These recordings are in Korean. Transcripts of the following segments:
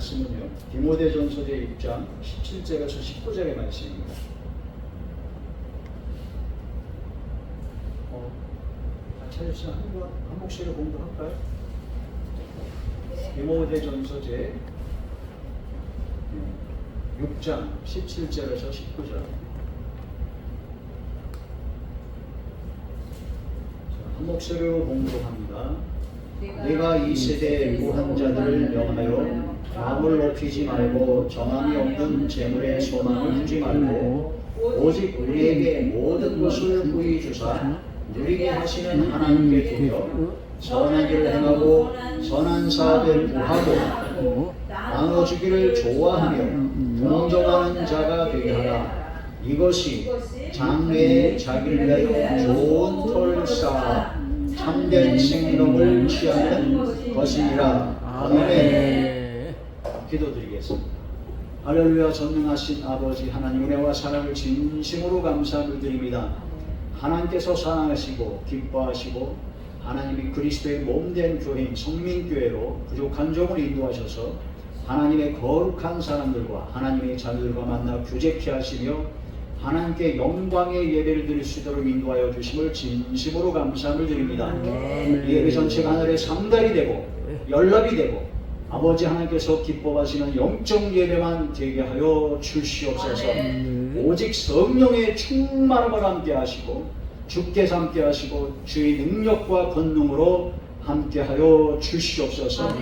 말씀은요, 디모데전서 제6장 17절에서 19절의 말씀입니다. 찾으시면 한 목소리로 공부할까요? 디모데전서 제6장 17절에서 19절. 한 목소리로 공부합니다. 내가 이 세대의 무한 자들을 명하여 마음을 높이지 말고 정함이 없는 재물에 소망을 두지 말고 오직 우리에게 모든 것을 부이 주사 누리게 하시는 하나님께 두며 선한 일을 행하고 선한 사업에 구하고 나눠주기를 좋아하며 동정하는 자가 되게 하라. 이것이 장래에 자기를 위하여 좋은 터를 쌓아 참된 생명을 취하는 것이니라. 아멘. 기도드리겠습니다. 할렐루야. 전능하신 아버지 하나님, 은혜와 사랑을 진심으로 감사를 드립니다. 하나님께서 사랑하시고 기뻐하시고 하나님이 그리스도의 몸된 교회인 성민교회로 부족한 종을 인도하셔서 하나님의 거룩한 사람들과 하나님의 자녀들과 만나 교제케 하시며 하나님께 영광의 예배를 드릴 수 있도록 인도하여 주심을 진심으로 감사함을 드립니다. 이 예배 전체가 하늘의 상달이 되고 연락이 되고 아버지 하나님께서 기뻐하시는 영적 예배만 되게 하여 주시옵소서. 오직 성령의 충만함을 함께 하시고 주께서 함께 하시고 주의 능력과 권능으로 함께 하여 주시옵소서.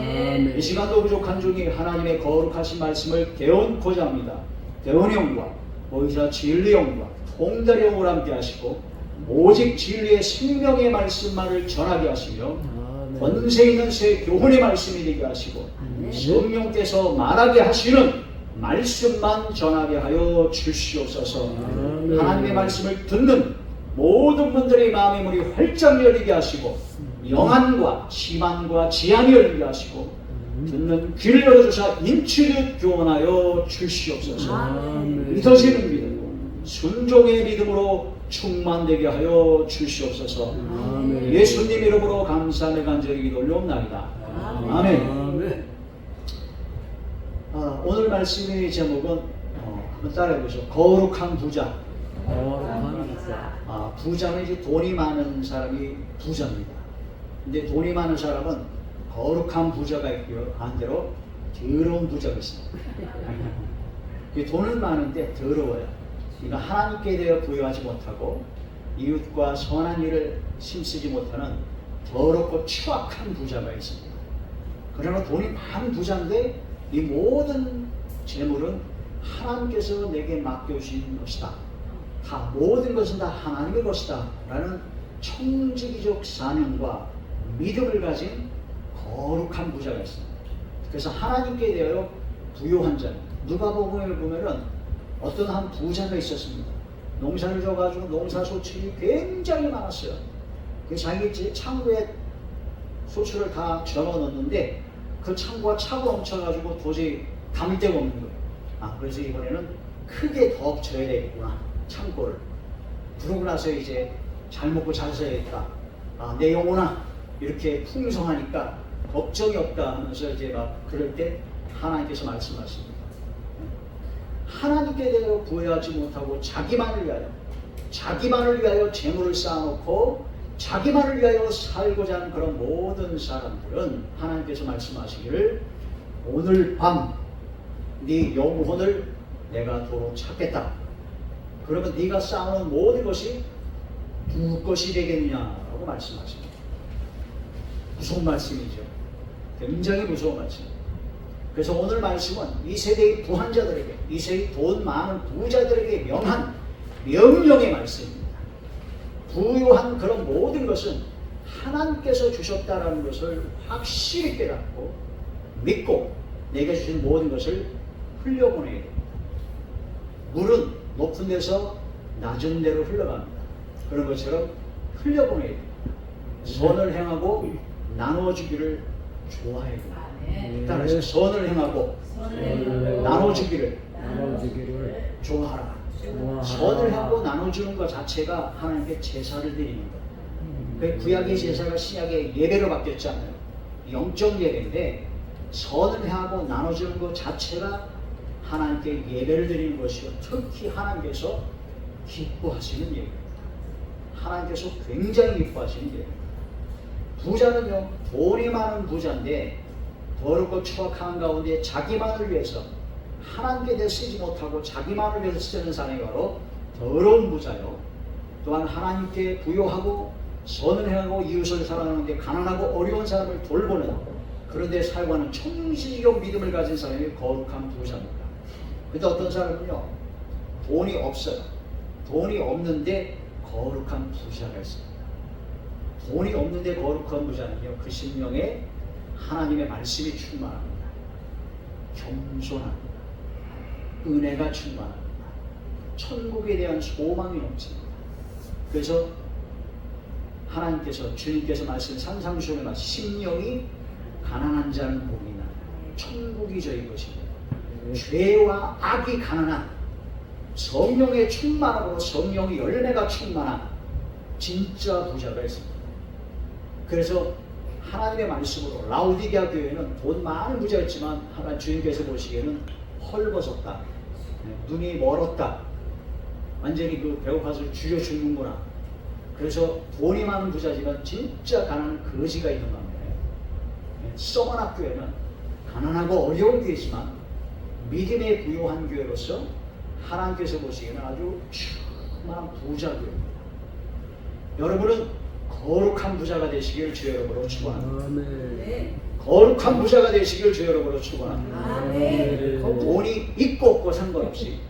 이 시간도 부족한 종이 하나님의 거룩하신 말씀을 배운고자 합니다. 배운영과 오히려 진리의 영과 통달의 영으로 함께 하시고 오직 진리의 생명의 말씀만을 전하게 하시며 권세 있는 새 교훈의 말씀이 되게 하시고 성령께서 말하게 하시는 말씀만 전하게 하여 주시옵소서. 하나님의 말씀을 듣는 모든 분들의 마음의 문이 활짝 열리게 하시고 영안과 시만과 지안이 열리게 하시고 듣는 귀를 열어주사 인치를 교훈하여 주시옵소서. 믿어지는 믿음, 순종의 믿음으로 충만되게 하여 주시옵소서. 예수님 이름으로 감사하며 간절히 기도 올려옵나이다. 아멘. 오늘 말씀의 제목은 한번 따라해보시죠. 거룩한 부자. 부자는 이제 돈이 많은 사람이 부자입니다. 근데 돈이 많은 사람은 거룩한 부자가 있고요, 반대로 더러운 부자가 있습니다. 돈은 많은데 더러워요. 그러니까 하나님께 대해 부여하지 못하고 이웃과 선한 일을 힘쓰지 못하는 더럽고 추악한 부자가 있습니다. 그러나 돈이 많은 부자인데 이 모든 재물은 하나님께서 내게 맡겨주신 것이다. 다 모든 것은 다 하나님의 것이다 라는 청지기적 사명과 믿음을 가진 거룩한 부자가 있습니다. 그래서 하나님께 대하여 부요한 자, 누가복음을 보면은 어떤 한 부자가 있었습니다. 농사를 져가지고 농사 소출이 굉장히 많았어요. 그 자기 창고에 소출을 다 적어놓는데 그 창고가 차고 넘쳐가지고 도저히 담을 데가 없는 거예요. 그래서 이번에는 크게 더 엎쳐야 되겠구나, 창고를. 그러고 나서 이제 잘 먹고 잘 살아야겠다. 내 영혼아, 이렇게 풍성하니까 걱정이 없다 하면서 이제 막 그럴 때 하나님께서 말씀하십니다. 하나님께 대하여 구애하지 못하고 자기만을 위하여 재물을 쌓아놓고 자기만을 위하여 살고자 하는 그런 모든 사람들은 하나님께서 말씀하시기를 오늘 밤 네 영혼을 내가 도로 찾겠다. 그러면 네가 쌓아놓은 모든 것이 누구 것이 되겠느냐라고 말씀하십니다. 무서운 말씀이죠. 굉장히 무서운 말씀입니다. 그래서 오늘 말씀은 이 세대의 부한자들에게, 이 세대의 돈 많은 부자들에게 명한 명령의 말씀입니다. 부유한 그런 모든 것은 하나님께서 주셨다라는 것을 확실히 깨닫고 믿고 내게 주신 모든 것을 흘려보내야 됩니다. 물은 높은 데서 낮은 데로 흘러갑니다. 그런 것처럼 흘려보내야 됩니다. 선을 행하고 나눠주기를 좋아해야 됩니다. 따라서 선을 행하고 나눠주기를 좋아하라. 선을 하고 나눠주는 것 자체가 하나님께 제사를 드리는 거예요. 구약의 제사가 신약의 예배로 바뀌었잖아요. 영적 예배인데 선을 행하고 나눠주는 것 자체가 하나님께 예배를 드리는 것이요, 특히 하나님께서 기뻐하시는 예배입니다. 하나님께서 굉장히 기뻐하시는 예배입니다. 부자는요, 돈이 많은 부자인데 더럽고 추악한 가운데 자기만을 위해서, 하나님께 대해 쓰지 못하고 자기만을 위해서 쓰는 사람이 바로 더러운 부자요. 또한 하나님께 부요하고 선을 행하고 이웃을 사랑하는데 가난하고 어려운 사람을 돌보는 그런 데 살고하는 청신이고 믿음을 가진 사람이 거룩한 부자입니다. 근데 어떤 사람은요, 돈이 없어요. 돈이 없는데 거룩한 부자가 있습니다. 돈이 없는데 거룩한 부자는요, 그 심령에 하나님의 말씀이 충만합니다. 겸손합니다. 은혜가 충만합니다. 천국에 대한 소망이 넘칩니다. 그래서 하나님께서, 주님께서 말씀 산상수훈의 말씀, 심령이 가난한 자는 복이 나요. 천국이 저희 것입니다. 죄와 악이 가난한, 성령의 충만하고 성령의 열매가 충만한 진짜 부자가 있습니다. 그래서 하나님의 말씀으로 라우디게아 교회는 돈 많은 부자였지만 하나님 주님께서 보시기에는 헐벗었다, 눈이 멀었다, 완전히 그 배고파서 죽여 죽는구나. 그래서 돈이 많은 부자지만 진짜 가난한 거지가 있는 겁니다. 서머나 교회는 가난하고 어려운 교회지만 믿음에 부요한 교회로서 하나님께서 보시기에는 아주 충만한 부자 교회입니다. 여러분은 거룩한 부자가 되시길 주 여러분으로 축원합니다. 아멘. 거룩한 부자가 되시길 주 여러분으로 축원합니다. 아멘. 돈이 있고 없고 상관없이.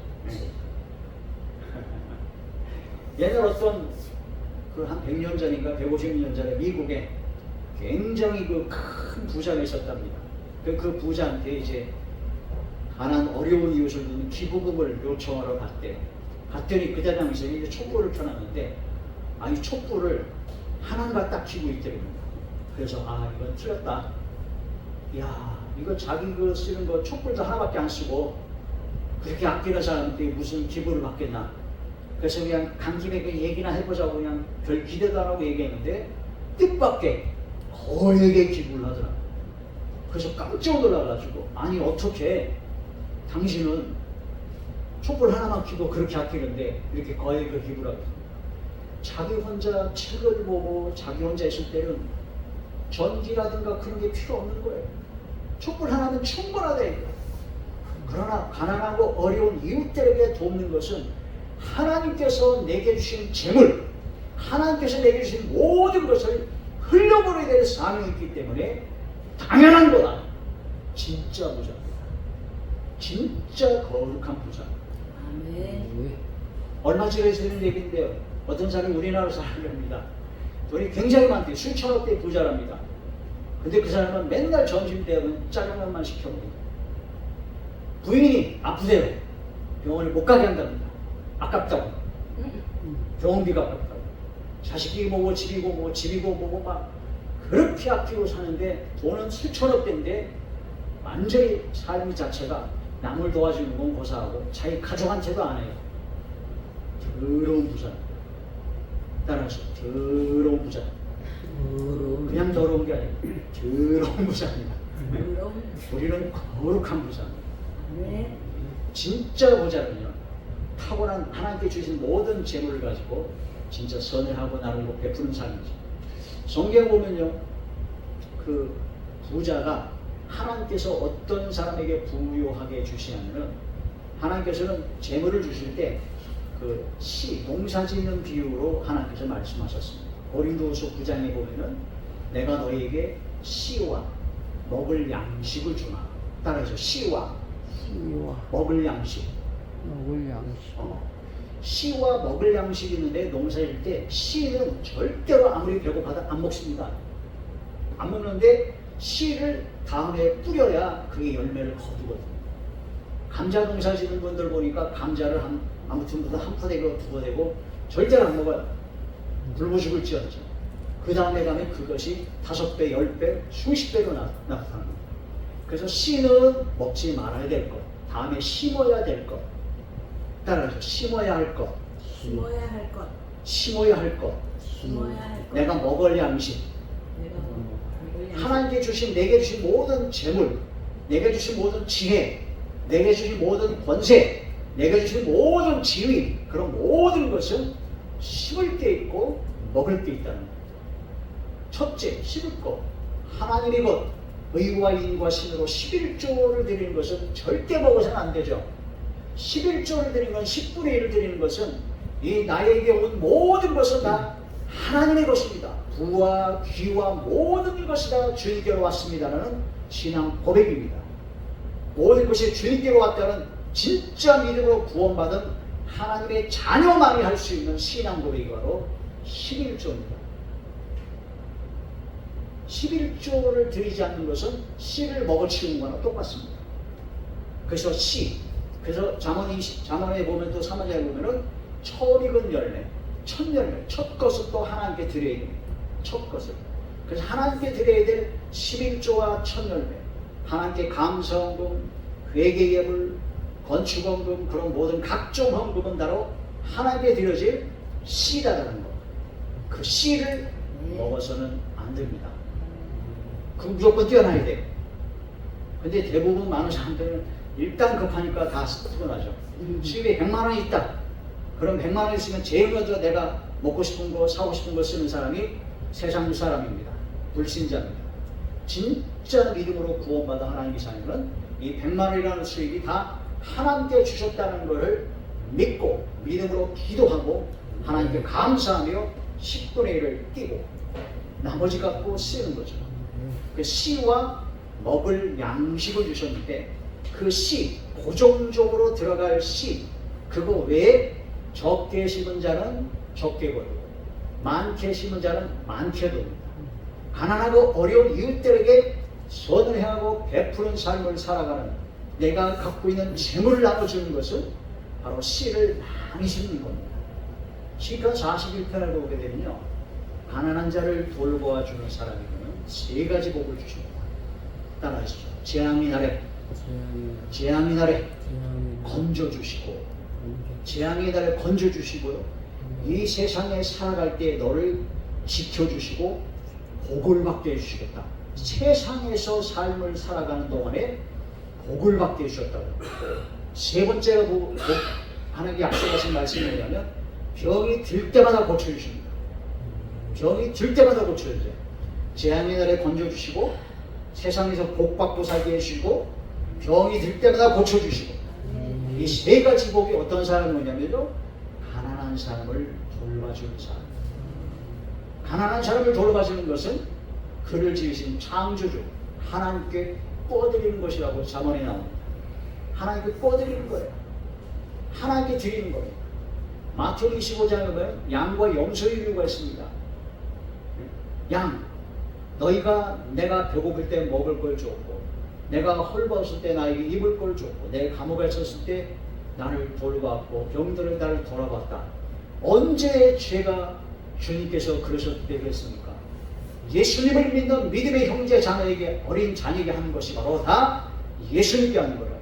옛날 어떤 그 한 100년 전인가 150년 전에 미국에 굉장히 그 큰 부자가 있었답니다. 그 부자한테 이제 가난 어려운 이웃을 돕는 기부금을 요청하러 갔대요. 갔더니 그때 당시에 이제 촛불을 켜놨는데, 이 촛불을 하나만 딱 켜고 있더랍니다. 그래서 이건 틀렸다. 야, 이거 자기 그 쓰는 거 촛불도 하나밖에 안 쓰고 그렇게 아끼는 사람한테 무슨 기부를 받겠나. 그래서 그냥 간 김에 얘기나 해보자고 그냥 별 기대도 안 하고 얘기했는데 뜻밖의 거액의 기부를 하더라고요. 그래서 깜짝 놀라가지고, 아니 어떻게 당신은 촛불 하나만 켜고 그렇게 아끼는데 이렇게 거액의 기부를 하고, 자기 혼자 책을 보고 자기 혼자 있을 때는 전기라든가 그런 게 필요 없는 거예요. 촛불 하나면 충분하다. 그러나 가난하고 어려운 이웃들에게 돕는 것은 하나님께서 내게 주신 재물, 하나님께서 내게 주신 모든 것을 흘려보내야 될 사명이 있기 때문에 당연한 거다. 진짜 부자입니다. 진짜 거룩한 부자. 아멘. 얼마 전에 드린 얘기인데요, 어떤 사람이 우리나라 사람입니다. 돈이 굉장히 많대요. 수천억대 부자랍니다. 근데 그 사람은 맨날 점심 때면 짜장면만 시켜 먹습니다. 부인이 아프대요. 병원에 못 가게 한답니다. 아깝다고. 병원비가 아깝다고. 자식이 뭐고 집이고 뭐고 집이고 뭐고 막 그렇게 아끼고 사는데 돈은 수천억대인데 완전히 삶 자체가 남을 도와주는 건 고사하고 자기 가족한테도 안 해요. 더러운 부자. 따라서 더러운 부자. 그냥 더러운 게 아니에요. 더러운 부자입니다. 우리는 거룩한 부자입니다. 네. 진짜 부자는요, 타고난 하나님께 주신 모든 재물을 가지고 진짜 선을 하고 나누고 베푸는 삶이죠. 성경 보면요, 그 부자가 하나님께서 어떤 사람에게 부유하게 주시냐면은, 하나님께서는 재물을 주실 때 그 농사 짓는 비유로 하나님께서 말씀하셨습니다. 고린도후서 9장에 보면은 내가 너희에게 씨와 먹을 양식을 주마. 따라서 씨와 먹을 양식. 씨와 먹을 양식이 있는데 농사일 때 씨는 절대로 아무리 배고파도 안 먹습니다. 안 먹는데 씨를 다음에 뿌려야 그게 열매를 거두거든요. 감자 농사 짓는 분들 보니까 감자를 아무튼 한 포대고 두 포대고 절대로 안 먹어요. 굶어 죽을지언정. 그 다음에 가면 그것이 5배, 10배, 수십 배로 나타납니다. 그래서 씨는 먹지 말아야 될 것, 다음에 심어야 될 것, 따라서 심어야 할 것, 심어야 할 것, 심어야 할 것, 심어야 할 것, 내가 먹을 양식, 내가 먹을 양식, 하나님께 주신, 내게 주신 모든 재물, 내게 주신 모든 지혜, 내게 주신 모든 권세, 내게 주신 모든 지위, 그런 모든 것은 심을 게 있고 먹을 게 있다는 거예요. 첫째, 심을 것. 하나님의 것, 의와 인과 신으로 11조를 드리는 것은 절대 먹어서는 안 되죠. 11조를 드리는 건 10분의 1을 드리는 것은 이 나에게 온 모든 것은 다 하나님의 것입니다. 부와 귀와 모든 것이 다 주님께로 왔습니다라는 신앙 고백입니다. 모든 것이 주님께로 왔다는 진짜 믿음으로 구원받은 하나님의 자녀만이 할 수 있는 신앙 고백이 바로 11조입니다. 11조를 드리지 않는 것은 씨를 먹어치우는 거나 똑같습니다. 그래서 씨, 그래서 잠언에 보면 또 3장에 보면은 처음 익은 열매, 첫 열매, 첫 것을 또 하나님께 드려야 됩니다. 첫 것을. 그래서 하나님께 드려야 될 11조와 첫 열매, 하나님께 감사헌금, 회개예물, 건축헌금, 그런 모든 각종 헌금은 바로 하나님께 드려질 씨다라는 것. 그 씨를 먹어서는 안 됩니다. 그 무조건 뛰어나야 돼요. 근데 대부분 많은 사람들은 일단 급하니까 다 뛰어나죠. 수입에 100만 원이 있다. 그럼 100만 원 있으면 제일 먼저 내가 먹고 싶은 거, 사고 싶은 거 쓰는 사람이 세상 사람입니다. 불신자입니다. 진짜 믿음으로 구원받은 하나님의 자녀는 이 100만 원이라는 수입이 다 하나님께 주셨다는 것을 믿고 믿음으로 기도하고 하나님께 감사하며 10분의 1을 띄고 나머지 갖고 쓰는 거죠. 그 씨와 먹을 양식을 주셨는데 그 씨, 고정적으로 들어갈 씨, 그거 외에 적게 심은 자는 적게 거두고 많게 심은 자는 많게 거둡니다. 가난하고 어려운 이웃들에게 선을 행하고 베푸는 삶을 살아가는 내가 갖고 있는 재물을 나눠주는 것은 바로 씨를 많이 심는 겁니다. 시편 41편을 보게 되면요, 가난한 자를 돌보아주는 사람에게는 세 가지 복을 주십니다. 따라하시죠. 재앙이 날에 건져주시고, 재앙의 날에 건져주시고요, 이 세상에 살아갈 때 너를 지켜주시고 복을 받게 해주시겠다. 세상에서 삶을 살아가는 동안에 복을 받게 해주셨다고. 세 번째로 하나님께 약속하신 말씀이 뭐냐면 병이 들 때마다 고쳐주십니다. 병이 들 때마다 고쳐주세요. 재앙의 날에 건져주시고 세상에서 복 받고 살게 해주시고 병이 들 때마다 고쳐주시고, 이 세 가지 복이 어떤 사람이냐면요, 가난한 사람을 돌봐주는 사람. 가난한 사람을 돌봐주는 것은 그를 지으신 창조주 하나님께 꿔드리는 것이라고 잠언에 나옵니다. 하나님께 꿔드리는 거예요. 하나님께 드리는 거예요. 마태복음 25장에 보면 양과 염소의 비유가 있습니다. 양, 너희가 내가 배고플 때 먹을 걸 줬고, 내가 헐벗을 때 나에게 입을 걸 줬고, 내가 감옥에 쳤을 때 나를 돌봤고, 병들을 나를 돌아봤다. 언제 죄가 주님께서 그러셨겠습니까? 예수님을 믿는 믿음의 형제 자녀에게, 어린 자녀에게 하는 것이 바로 다 예수님께 하는 거예요.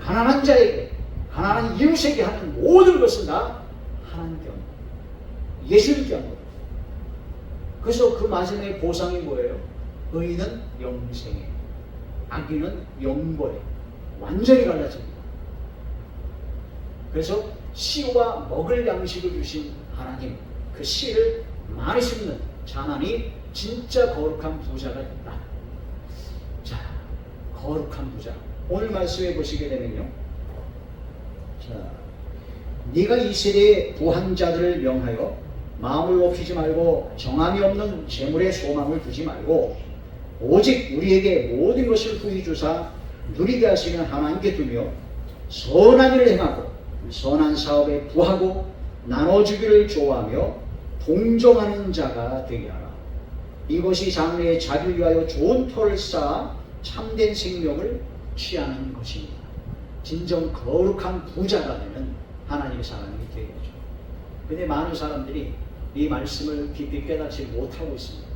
가난한 자에게, 가난한 이웃에게 하는 모든 것은 다 하나님께 하는 거예요. 예수님께 하는 거예요. 그래서 그 마지막에 보상이 뭐예요? 의인은 영생에, 악인은 영벌에 완전히 갈라집니다. 그래서 씨와 먹을 양식을 주신 하나님, 그 씨를 많이 심는 자만이 진짜 거룩한 부자가 있다. 자, 거룩한 부자. 오늘 말씀해 보시게 되면요, 자, 네가 이 세대의 부한 자들을 명하여 마음을 높이지 말고 정함이 없는 재물에 소망을 두지 말고 오직 우리에게 모든 것을 후히 주사 누리게 하시는 하나님께 두며 선한 일을 행하고 선한 사업에 부하고 나눠주기를 좋아하며 동정하는 자가 되게 하라. 이것이 장래의 자기를 위하여 좋은 터를 쌓아 참된 생명을 취하는 것입니다. 진정 거룩한 부자가 되는 하나님의 사람이 되겠죠. 근데 많은 사람들이 이 말씀을 깊이 깨닫지 못하고 있습니다.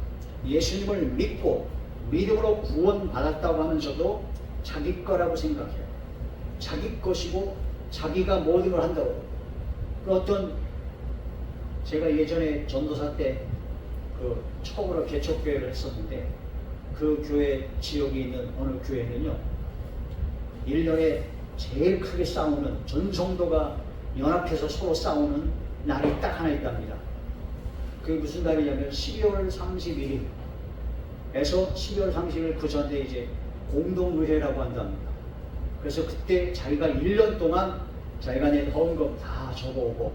예수님을 믿고 믿음으로 구원받았다고 하면서도 자기 거라고 생각해요. 자기 것이고 자기가 모든 걸 한다고. 그 어떤, 제가 예전에 전도사 때 그 처음으로 개척교회를 했었는데 그 교회 지역에 있는 어느 교회는요, 1년에 제일 크게 싸우는, 전 성도가 연합해서 서로 싸우는 날이 딱 하나 있답니다. 그게 무슨 날이냐면 12월 31일에서 12월 30일 그 전에 이제 공동의회라고 한답니다. 그래서 그때 자기가 1년 동안 자기가 낸 헌금 다 적어오고,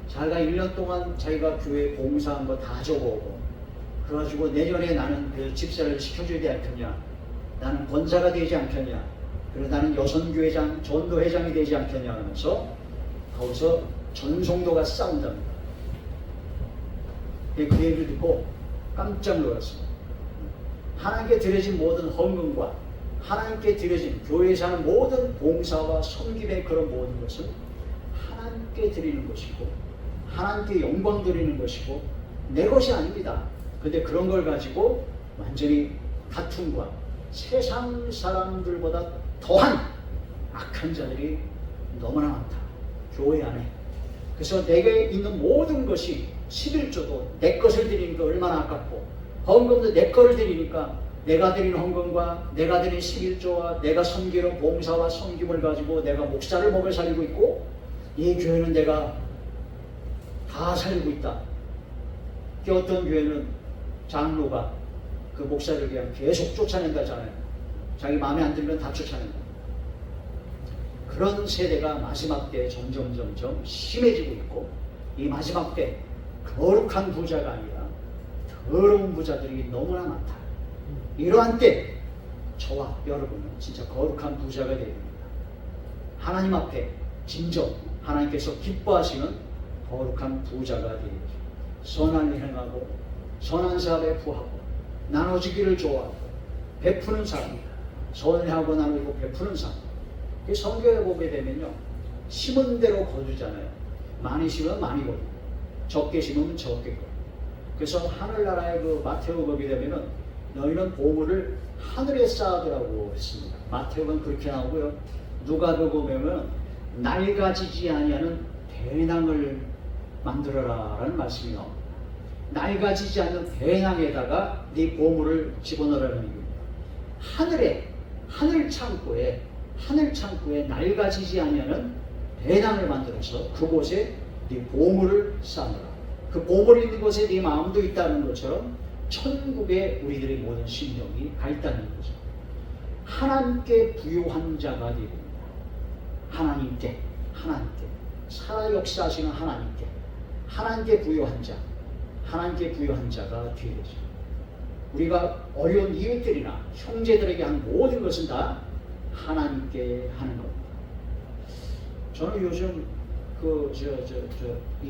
자기가 1년 동안 자기가 교회 봉사한 거 다 적어오고, 그래가지고 내년에 나는 그 집사를 시켜줘야 되지 않겠냐, 나는 권사가 되지 않겠냐, 그리고 나는 여선교회장, 전도회장이 되지 않겠냐 하면서 거기서 전성도가 싸운답니다. 그 얘기를 듣고 깜짝 놀랐어요. 하나님께 드려진 모든 헌금과 하나님께 드려진 교회에서 하는 모든 봉사와 섬김의 그런 모든 것은 하나님께 드리는 것이고 하나님께 영광 드리는 것이고 내 것이 아닙니다. 근데 그런 걸 가지고 완전히 다툼과 세상 사람들보다 더한 악한 자들이 너무나 많다, 교회 안에. 그래서 내게 있는 모든 것이 11조도 내 것을 드리니까 얼마나 아깝고, 헌금도 내 것을 드리니까 내가 드린 헌금과 내가 드린 11조와 내가 섬기는 봉사와 섬김을 가지고 내가 목사를 먹여 살리고 있고, 이 교회는 내가 다 살리고 있다. 어떤 교회는 장로가 그 목사를 그냥 계속 쫓아낸다잖아요. 자기 마음에 안 들면 다 쫓아낸다. 그런 세대가 마지막 때 점점 심해지고 있고, 이 마지막 때 거룩한 부자가 아니라 더러운 부자들이 너무나 많다. 이러한 때 저와 여러분은 진짜 거룩한 부자가 되어야 됩니다. 하나님 앞에 진정 하나님께서 기뻐하시는 거룩한 부자가 되어야죠. 선한 일 행하고 선한 사업에 부하고 나눠주기를 좋아하고 베푸는 사람, 선하고 나누고 베푸는 사람. 성경에 보게 되면요, 심은 대로 거두잖아요. 많이 심으면 많이 거두고 적게 심으면 적게 거두고. 그래서 하늘나라의 그 마태복음 보게 되면은 너희는 보물을 하늘에 쌓아두라고 했습니다. 마태복음은 그렇게 나오고요. 누가복음 보면 낡아지지 아니하는 배낭을 만들어라라는 말씀이 나옵니다. 낡아지지 않는 배낭에다가 네 보물을 집어넣으라는 얘기입니다. 하늘 창고에 낡아지지 아니하는 배낭을 만들어서 그곳에 네 보물을 쌓아라. 그 보물이 있는 곳에 네 마음도 있다는 것처럼 천국에 우리들의 모든 심령이 가 있다는 거죠. 하나님께 부요한 자가 되어야 됩니다. 하나님께 살아 역사하시는 하나님께 부요한 자가 되어야 되죠. 우리가 어려운 이웃들이나 형제들에게 한 모든 것은 다 하나님께 하는 겁니다. 저는 요즘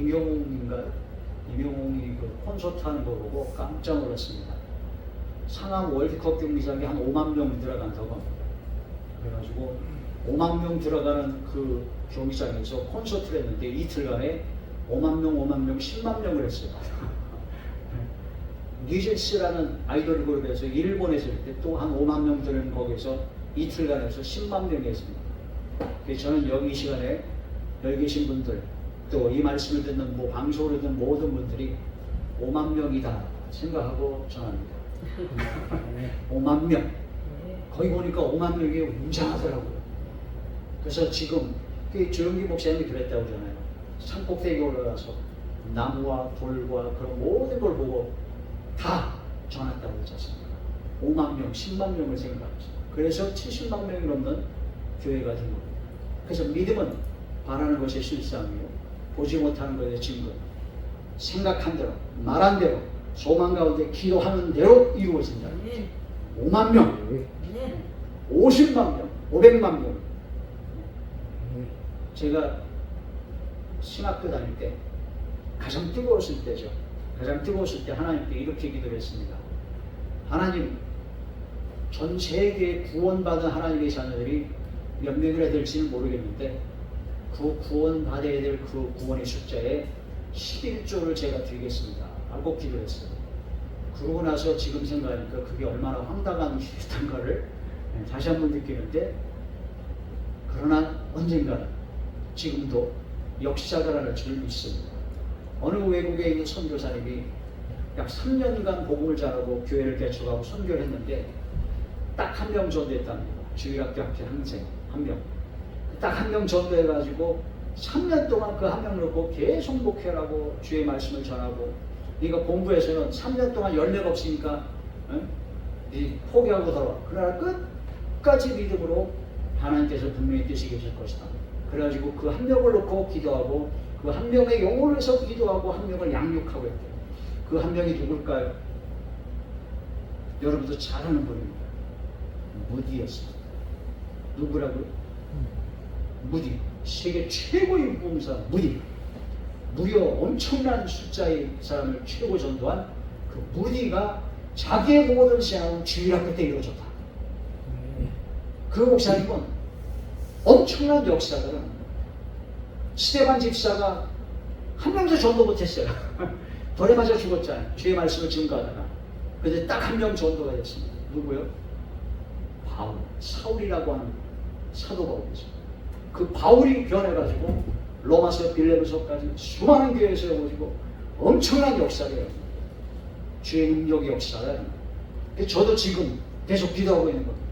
임영웅이 그 콘서트 하는 거 보고 깜짝 놀랐습니다. 상암 월드컵 경기장에 한 5만 명 들어간다고 합니다. 그래가지고 5만 명 들어가는 그 경기장에서 콘서트를 했는데 이틀간에 5만 명, 10만 명을 했어요. 뉴진스라는 아이돌 그룹에서 일본에서 할 때 또 한 5만 명 되는 거기서 이틀간 해서 10만 명이 했습니다. 그래서 저는 여기 이 시간에 여기 계신 분들, 또 이 말씀을 듣는 방송을 듣는 모든 분들이 5만 명이다 생각하고 전합니다. 5만 명. 거기 보니까 5만 명이 웅장하더라고요. 그래서 지금 조영기 목사님이 그랬다고 그러잖아요. 산꼭대기에 올라가서 나무와 돌과 그런 모든 걸 보고 다 전했다고 했잖습니다. 5만 명, 10만 명을 생각하죠. 그래서 70만 명이 넘는 교회가 된 겁니다. 그래서 믿음은 바라는 것의 실상이요, 보지 못하는 것의 증거. 생각한 대로, 말한 대로, 소망 가운데 기도하는 대로 이루어진다. 5만 명, 50만 명, 500만 명. 제가 신학교 다닐 때 가장 뜨거웠을 때죠. 가장 뜨거웠을 때 하나님께 이렇게 기도를 했습니다. 하나님, 전 세계에 구원받은 하나님의 자녀들이 몇 명이나 될지는 모르겠는데 그 구원받아야 될 그 구원의 숫자에 11조를 제가 드리겠습니다 라고 기도했어요. 그러고 나서 지금 생각하니까 그게 얼마나 황당한 일인가를 다시 한번 느끼는데, 그러나 언젠가는 지금도 역사가 나를 줄 믿습니다. 어느 외국에 있는 선교사님이 약 3년간 복음을 전하고 교회를 개척하고 선교를 했는데 딱 한 명 전도했다는 거예요. 주일학교 학교 학생 한 명. 딱 한 명 전도해가지고 3년 동안 그 한 명을 놓고 계속 목회라고 주의 말씀을 전하고, 그러니까 본부에서는 3년 동안 열매가 없으니까 포기하고 돌아와. 그러나 끝까지 믿음으로 하나님께서 분명히 뜻이 계실 것이다. 그래가지고 그 한 명을 놓고 기도하고, 그 한 명의 영혼을 위해서 기도하고, 한 명을 양육하고 했대요. 그 한 명이 누굴까요? 여러분도 잘 아는 분입니다. 무디였습니다. 누구라고요? 무디. 세계 최고의 부흥사 무디. 무려 엄청난 숫자의 사람을 최고 전도한 그 무디가 자기의 모든 신앙은 주일학교 때 이루어졌다. 그 목사님은 엄청난 역사들은 스테반 집사가 한 명도 전도 못했어요. 돌에 맞아 죽었잖아요. 주의 말씀을 증거하다가. 그런데 딱 한 명 전도가 됐습니다. 누구요? 바울, 사울이라고 하는 사도 바울이죠. 그 바울이 변해가지고 로마서 빌레보서까지 수많은 교회에 세워지고 엄청난 역사를 주의 능력의 역사를. 저도 지금 계속 기도하고 있는 겁니다.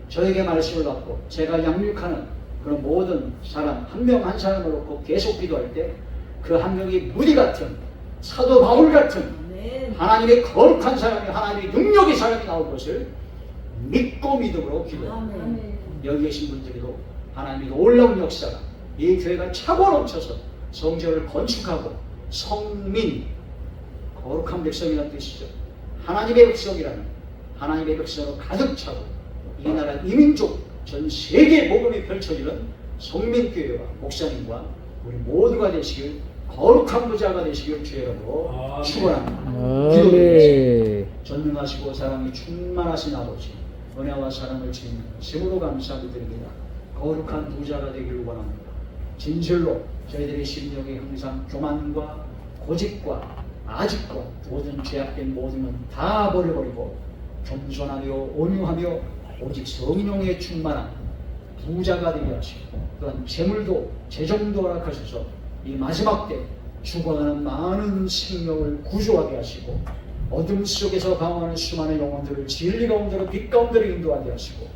저에게 말씀을 받고 제가 양육하는 그런 모든 사람 한 명 한 사람을 놓고 계속 기도할 때 그 한 명이 무디 같은 사도 바울 같은 하나님의 거룩한 사람이, 하나님의 능력의 사람이 나올 것을 믿고 믿음으로 기도합니다. 여기 계신 분들도 하나님의 놀라운 역사가 이 교회가 차고 넘쳐서 성전을 건축하고 성민, 거룩한 백성이라는 뜻이죠. 하나님의 백성이라는, 하나님의 백성으로 가득 차고 이 나라 이민족 전 세계 복음이 펼쳐지는 성민교회와 목사님과 우리 모두가 되시길, 거룩한 부자가 되시길 주의 이름으로 축원합니다. 기도드리겠습니다. 전능하시고 사랑이 충만하신 아버지, 은혜와 사랑을 주님 심으로 감사드립니다. 거룩한 부자가 되기를 원합니다. 진실로 저희들의 심령이 항상 교만과 고집과 아직과 모든 죄악된 모든 건 다 버려버리고 겸손하며 온유하며 오직 성령에 충만한 부자가 되게 하시고, 또한 재물도 재정도 허락하셔서 이 마지막 때 죽어가는 많은 생명을 구조하게 하시고, 어둠 속에서 방황하는 수많은 영혼들을 진리 가운데로 빛 가운데로 인도하게 하시고,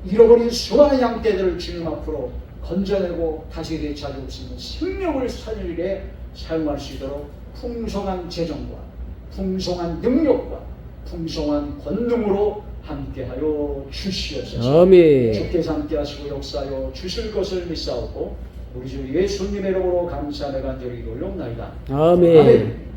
잃어버린 수많은 양떼들을 주님 앞으로 건져내고 다시 되찾을 수 있는 생명을 살릴 일에 사용할 수 있도록 풍성한 재정과 풍성한 능력과 풍성한 권능으로 함께하여 주시옵소서. 아멘. 주께서 함께하시고 역사하여 주실 것을 믿사오고 우리 주 예수님의 이름으로 감사하며 간절히 기도하옵나이다. 아멘. 아멘.